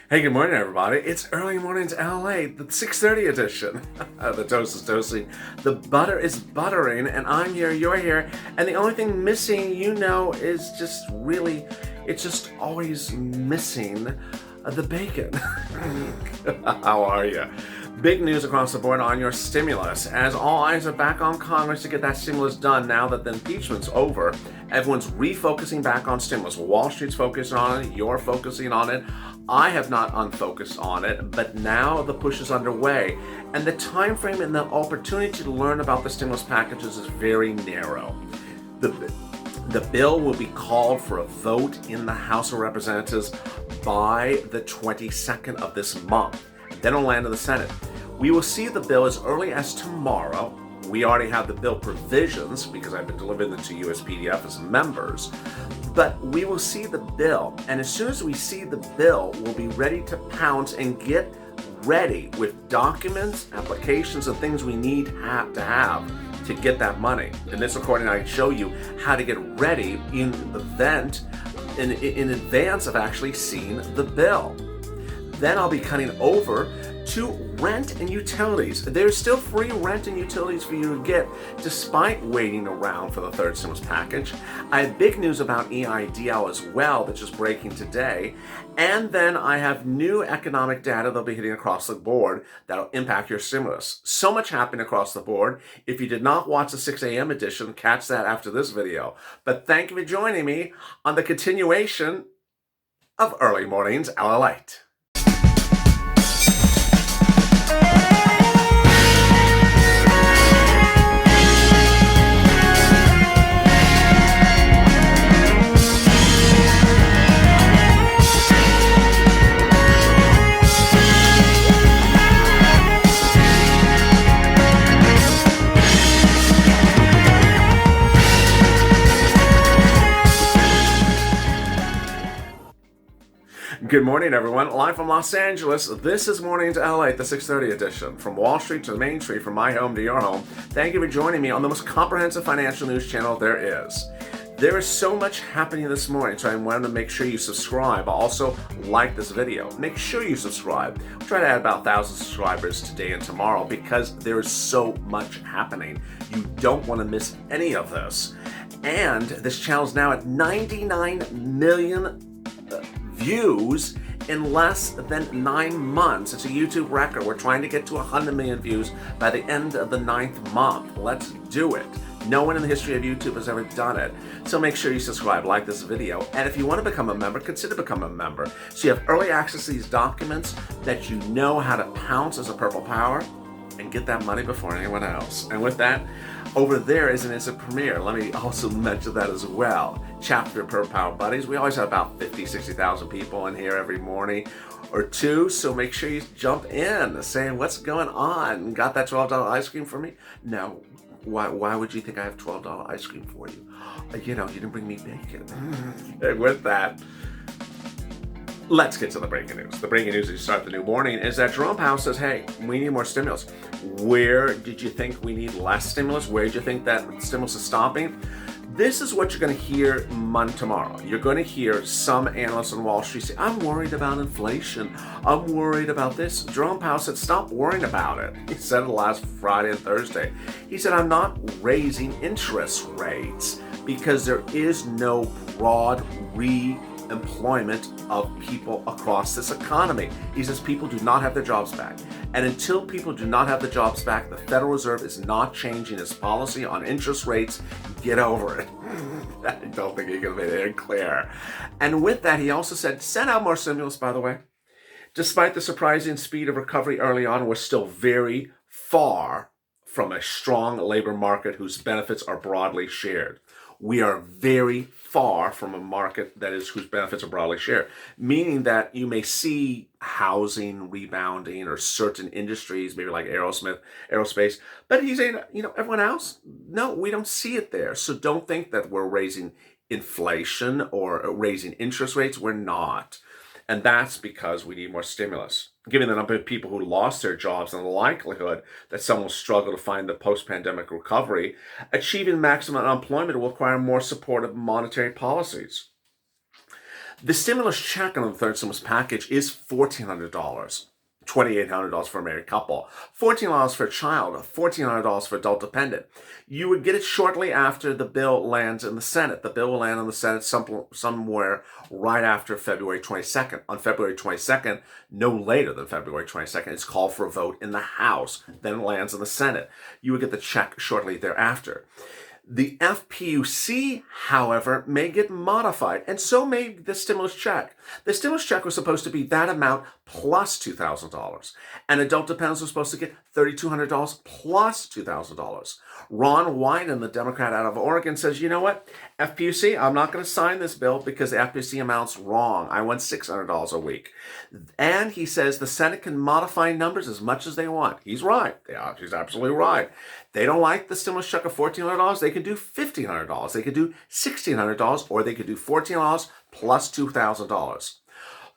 Hey, good morning, everybody. It's Early Mornings LA, the 6:30 edition. The toast is toasting, the butter is buttering, and I'm here, you're here, and the only thing missing, is it's just always missing the bacon. How are you? Big news across the board on your stimulus, as all eyes are back on Congress to get that stimulus done now that the impeachment's over. Everyone's refocusing back on stimulus. Wall Street's focusing on it, you're focusing on it. I have not unfocused on it, but now the push is underway, and the time frame and the opportunity to learn about the stimulus packages is very narrow. The bill will be called for a vote in the House of Representatives by the 22nd of this month. Then it'll land in the Senate. We will see the bill as early as tomorrow. We already have the bill provisions because I've been delivering them to you as PDF as members. But we will see the bill, and as soon as we see the bill, we'll be ready to pounce and get ready with documents, applications, and things we need to have to get that money. In this recording, I show you how to get ready in advance of actually seeing the bill. Then I'll be cutting over to rent and utilities. There's still free rent and utilities for you to get despite waiting around for the third stimulus package. I have big news about EIDL as well that's just breaking today. And then I have new economic data that'll be hitting across the board that'll impact your stimulus. So much happening across the board. If you did not watch the 6 a.m. edition, catch that after this video. But thank you for joining me on the continuation of Early Mornings LATE. Good morning, everyone. Live from Los Angeles, this is Mornings LA, the 6:30 edition. From Wall Street to Main Street, from my home to your home, thank you for joining me on the most comprehensive financial news channel there is. There is so much happening this morning, so I wanted to make sure you subscribe. Also, like this video. Make sure you subscribe. We'll try to add about 1,000 subscribers today and tomorrow because there is so much happening. You don't want to miss any of this. And this channel is now at 99 million views in less than 9 months. It's a YouTube record. We're trying to get to 100 million views by the end of the 9th month. Let's do it. No one in the history of YouTube has ever done it. So make sure you subscribe, like this video, and if you want to become a member, consider becoming a member. So you have early access to these documents that you know how to pounce as a purple power and get that money before anyone else. And with that, over there is an instant premiere. Let me also mention that as well. Chapter Purple Power Buddies. We always have about 50, 60,000 people in here every morning or two, so make sure you jump in saying, what's going on? Got that $12 ice cream for me? No. Why would you think I have $12 ice cream for you? You didn't bring me bacon. And with that, let's get to the breaking news. The breaking news as you start the new morning is that Jerome Powell says, hey, we need more stimulus. Where did you think we need less stimulus? Where did you think that stimulus is stopping? This is what you're going to hear tomorrow. You're going to hear some analysts on Wall Street say, I'm worried about inflation. I'm worried about this. Jerome Powell said, stop worrying about it. He said it last Friday and Thursday. He said, I'm not raising interest rates because there is no broad employment of people across this economy. He says people do not have their jobs back. And until people do not have the jobs back, the Federal Reserve is not changing its policy on interest rates. Get over it. I don't think he can make it clear. And with that, he also said, send out more stimulus, by the way. Despite the surprising speed of recovery early on, we're still very far from a strong labor market whose benefits are broadly shared. We are very far from a market whose benefits are broadly shared, meaning that you may see housing rebounding or certain industries, maybe like aerospace, but he's saying, everyone else, no, we don't see it there. So don't think that we're raising inflation or raising interest rates. We're not. And that's because we need more stimulus. Given the number of people who lost their jobs and the likelihood that some will struggle to find the post-pandemic recovery, achieving maximum unemployment will require more supportive monetary policies. The stimulus check on the third stimulus package is $1,400. $2,800 for a married couple, $1,400 for a child, $1,400 for adult dependent. You would get it shortly after the bill lands in the Senate. The bill will land in the Senate somewhere right after February 22nd. On February 22nd, no later than February 22nd, it's called for a vote in the House. Then it lands in the Senate. You would get the check shortly thereafter. The FPUC, however, may get modified, and so may the stimulus check. The stimulus check was supposed to be that amount plus $2,000, and adult dependents were supposed to get $3,200 plus $2,000. Ron Wyden, the Democrat out of Oregon, says, you know what, FPUC, I'm not going to sign this bill because the FPUC amount's wrong. I want $600 a week. And he says the Senate can modify numbers as much as they want. He's right. He's absolutely right. They don't like the stimulus check of $1,400. They can do $1,500. They could do $1,600, or they could do $1,400 plus $2,000.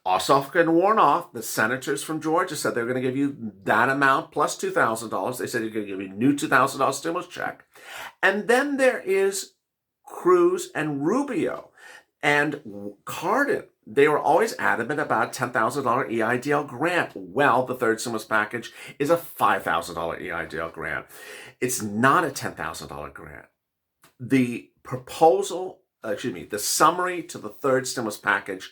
Ossoff and Warnock, the senators from Georgia, said they're going to give you that amount plus $2,000. They said they're going to give you a new $2,000 stimulus check. And then there is Cruz and Rubio and Cardin. They were always adamant about a $10,000 EIDL grant. Well, the third stimulus package is a $5,000 EIDL grant. It's not a $10,000 grant. The the summary to the third stimulus package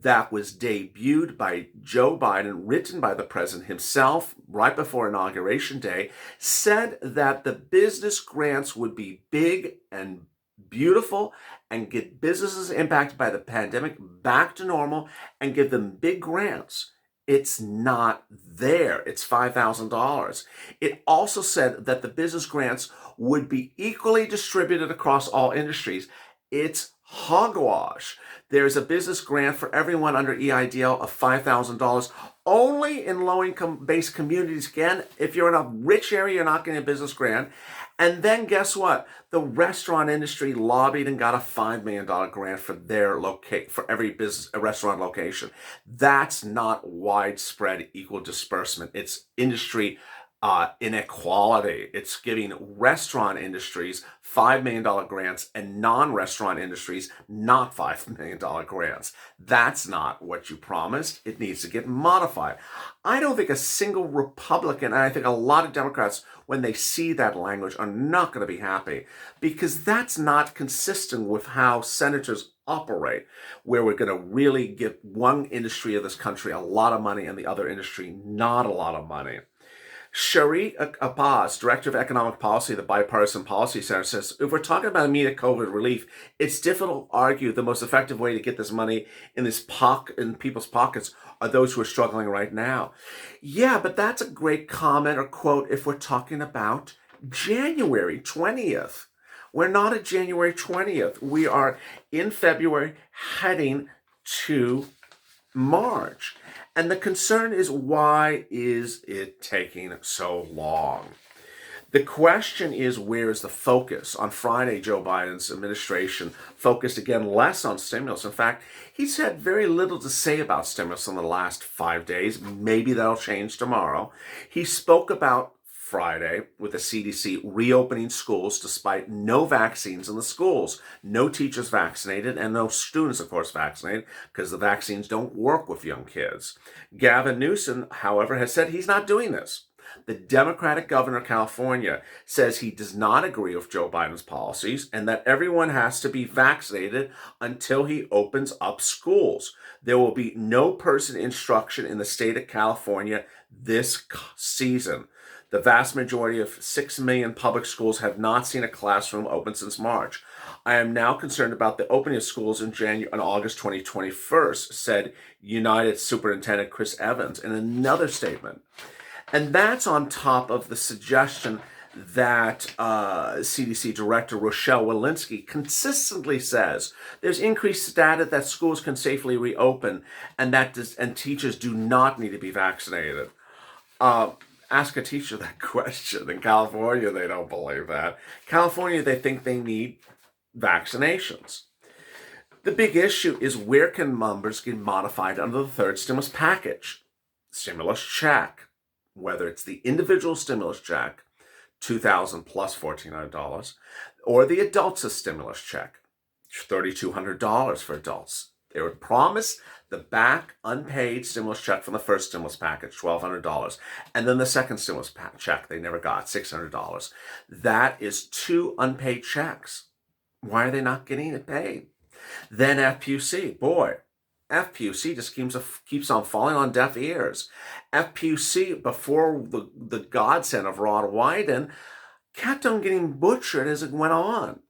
that was debuted by Joe Biden, written by the president himself right before Inauguration Day, said that the business grants would be big and beautiful and get businesses impacted by the pandemic back to normal and give them big grants. It's not there. It's $5,000. It also said that the business grants would be equally distributed across all industries. It's hogwash. There's a business grant for everyone under EIDL of $5,000 only in low-income based communities. Again, if you're in a rich area, you're not getting a business grant. And then guess what? The restaurant industry lobbied and got a $5 million grant for for every restaurant location. That's not widespread equal disbursement. It's industry inequality. It's giving restaurant industries $5 million grants and non-restaurant industries not $5 million grants. That's not what you promised. It needs to get modified. I don't think a single Republican, and I think a lot of Democrats, when they see that language, are not going to be happy, because that's not consistent with how senators operate, where we're going to really give one industry of this country a lot of money and the other industry not a lot of money. Shari Abbas, Director of Economic Policy at the Bipartisan Policy Center, says, if we're talking about immediate COVID relief, it's difficult to argue the most effective way to get this money in people's pockets are those who are struggling right now. Yeah, but that's a great comment or quote if we're talking about January 20th. We're not at January 20th. We are in February heading to March. And the concern is, why is it taking so long? The question is, where is the focus? On Friday, Joe Biden's administration focused again less on stimulus. In fact, he's had very little to say about stimulus in the last 5 days. Maybe that'll change tomorrow. He spoke about Friday with the CDC reopening schools despite no vaccines in the schools, no teachers vaccinated, and no students, of course, vaccinated, because the vaccines don't work with young kids. Gavin Newsom, however, has said he's not doing this. The Democratic governor of California says he does not agree with Joe Biden's policies and that everyone has to be vaccinated until he opens up schools. There will be no person instruction in the state of California this season. The vast majority of 6 million public schools have not seen a classroom open since March. I am now concerned about the opening of schools in August 2021, said United Superintendent Chris Evans in another statement. And that's on top of the suggestion that CDC Director Rochelle Walensky consistently says there's increased data that schools can safely reopen and teachers do not need to be vaccinated. Ask a teacher that question. In California, they don't believe that. California, they think they need vaccinations. The big issue is, where can numbers get modified under the third stimulus package? Stimulus check, whether it's the individual stimulus check, $2,000 plus $1,400, or the adults' stimulus check, $3,200 for adults, They were promised the back unpaid stimulus check from the first stimulus package, $1,200. And then the second stimulus check they never got, $600. That is 2 unpaid checks. Why are they not getting it paid? Then FPUC, boy, FPUC just keeps on falling on deaf ears. FPUC, before the godsend of Rod Wyden, kept on getting butchered as it went on.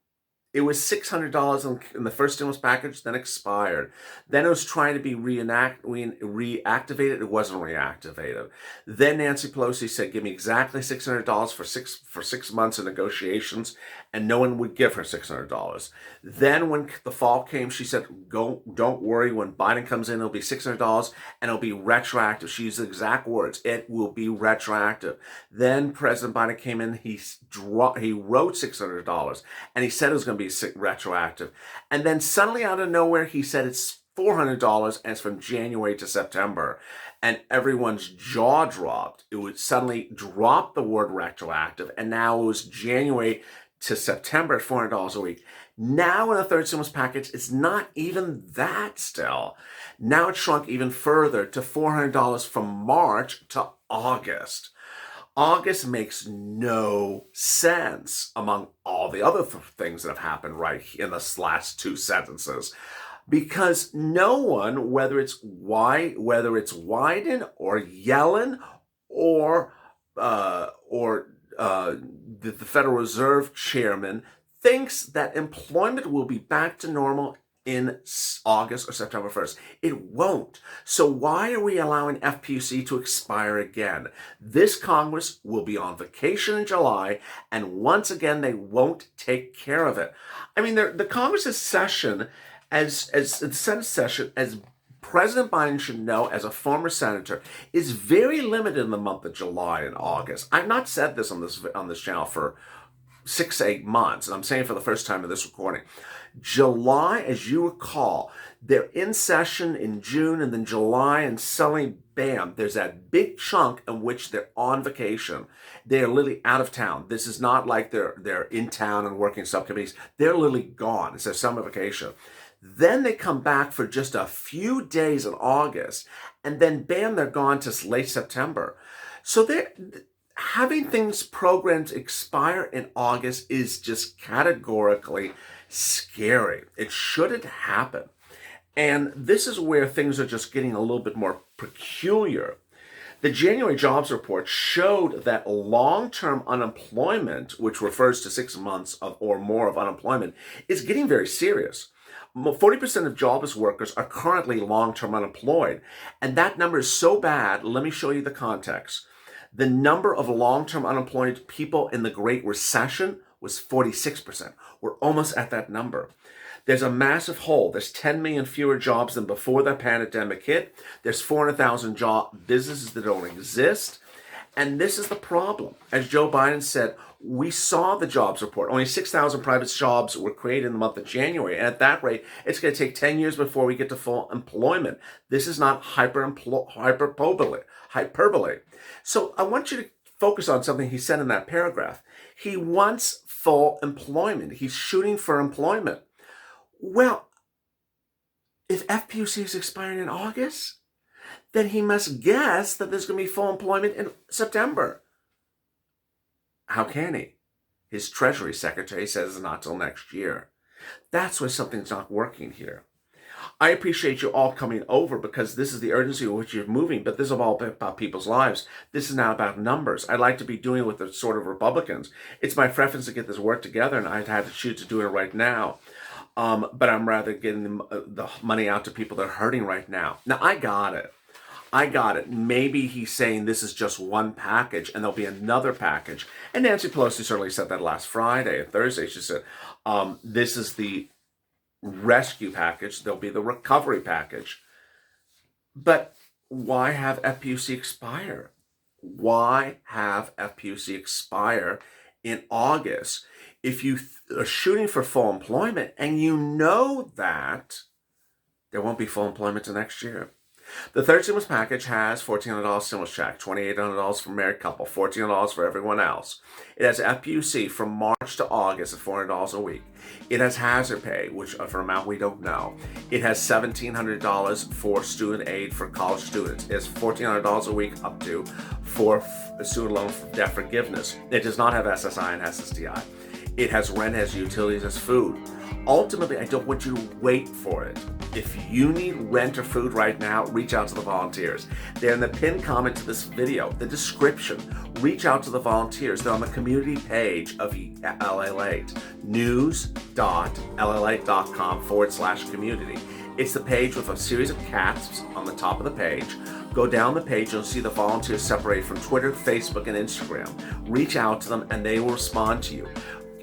It was $600 in the first stimulus package, then expired. Then it was trying to be reactivated. It wasn't reactivated. Then Nancy Pelosi said, give me exactly $600 for 6 months of negotiations, and no one would give her $600. Then when the fall came, she said, don't worry, when Biden comes in, it'll be $600 and it'll be retroactive. She used the exact words, it will be retroactive. Then President Biden came in, he wrote $600 and he said it was going to be retroactive. And then suddenly out of nowhere, he said it's $400 and it's from January to September. And everyone's jaw dropped. It would suddenly drop the word retroactive. And now it was January to September at $400 a week. Now in the third stimulus package, it's not even that still. Now it's shrunk even further to $400 from March to August. August makes no sense among all the other things that have happened right in the last 2 sentences, because no one, whether it's Wyden or Yellen or the Federal Reserve chairman, thinks that employment will be back to normal in August or September 1st. It won't. So why are we allowing FPUC to expire again? This Congress will be on vacation in July, and once again, they won't take care of it. I mean, the Congress's session, as the Senate session, as President Biden should know as a former senator, is very limited in the month of July and August. I've not said this on this channel for 6 to 8 months, and I'm saying for the first time in this recording. July, as you recall, they're in session in June and then July, and suddenly, bam, there's that big chunk in which they're on vacation. They're literally out of town. This is not like they're in town and working subcommittees. They're literally gone. It's their summer vacation. Then they come back for just a few days in August, and then bam, they're gone to late September. So they're having things programmed expire in August is just categorically scary. It shouldn't happen. And this is where things are just getting a little bit more peculiar. The January jobs report showed that long-term unemployment, which refers to 6 months or more of unemployment, is getting very serious. 40% of jobless workers are currently long-term unemployed. And that number is so bad, let me show you the context. The number of long-term unemployed people in the Great Recession was 46%. We're almost at that number. There's a massive hole. There's 10 million fewer jobs than before the pandemic hit. There's 400,000 businesses that don't exist. And this is the problem. As Joe Biden said, we saw the jobs report. Only 6,000 private jobs were created in the month of January. And at that rate, it's going to take 10 years before we get to full employment. This is not hyperbole. So I want you to focus on something he said in that paragraph. He wants full employment. He's shooting for employment. Well, if FPUC is expiring in August, then he must guess that there's going to be full employment in September. How can he? His Treasury Secretary says it's not till next year. That's why something's not working here. I appreciate you all coming over because this is the urgency with which you're moving, but this is all about people's lives. This is not about numbers. I'd like to be doing it with the sort of Republicans. It's my preference to get this work together, and I'd had to choose to do it right now. But I'm rather getting the money out to people that are hurting right now. Now, I got it. Maybe he's saying this is just one package and there'll be another package. And Nancy Pelosi certainly said that last Friday and Thursday. She said, this is the rescue package. There'll be the recovery package. But why have FPUC expire? Why have FPUC expire in August if you are shooting for full employment and you know that there won't be full employment till next year? The third stimulus package has $1,400 stimulus check, $2,800 for married couple, $1,400 for everyone else. It has FPUC from March to August at $400 a week. It has hazard pay, which for an amount we don't know. It has $1,700 for student aid for college students. It has $1,400 a week up to for student loan debt forgiveness. It does not have SSI and SSDI. It has rent, has utilities, has food. Ultimately, I don't want you to wait for it. If you need rent or food right now, reach out to the volunteers. They're in the pinned comment to this video, the description. Reach out to the volunteers. They're on the community page of LA Late, news.lalate.com/community. It's the page with a series of caps on the top of the page. Go down the page, you'll see the volunteers separated from Twitter, Facebook, and Instagram. Reach out to them and they will respond to you.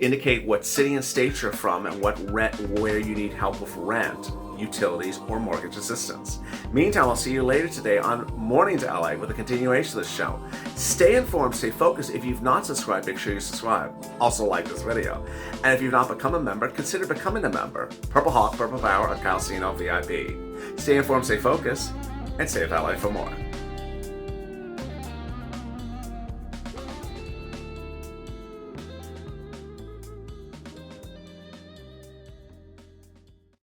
Indicate what city and state you're from and where you need help with rent, utilities, or mortgage assistance. Meantime, I'll see you later today on Mornings LA with a continuation of the show. Stay informed, stay focused. If you've not subscribed, make sure you subscribe. Also like this video. And if you've not become a member, consider becoming a member. Purple Hawk, Purple Power, or Calcino VIP. Stay informed, stay focused, and stay with LA for more.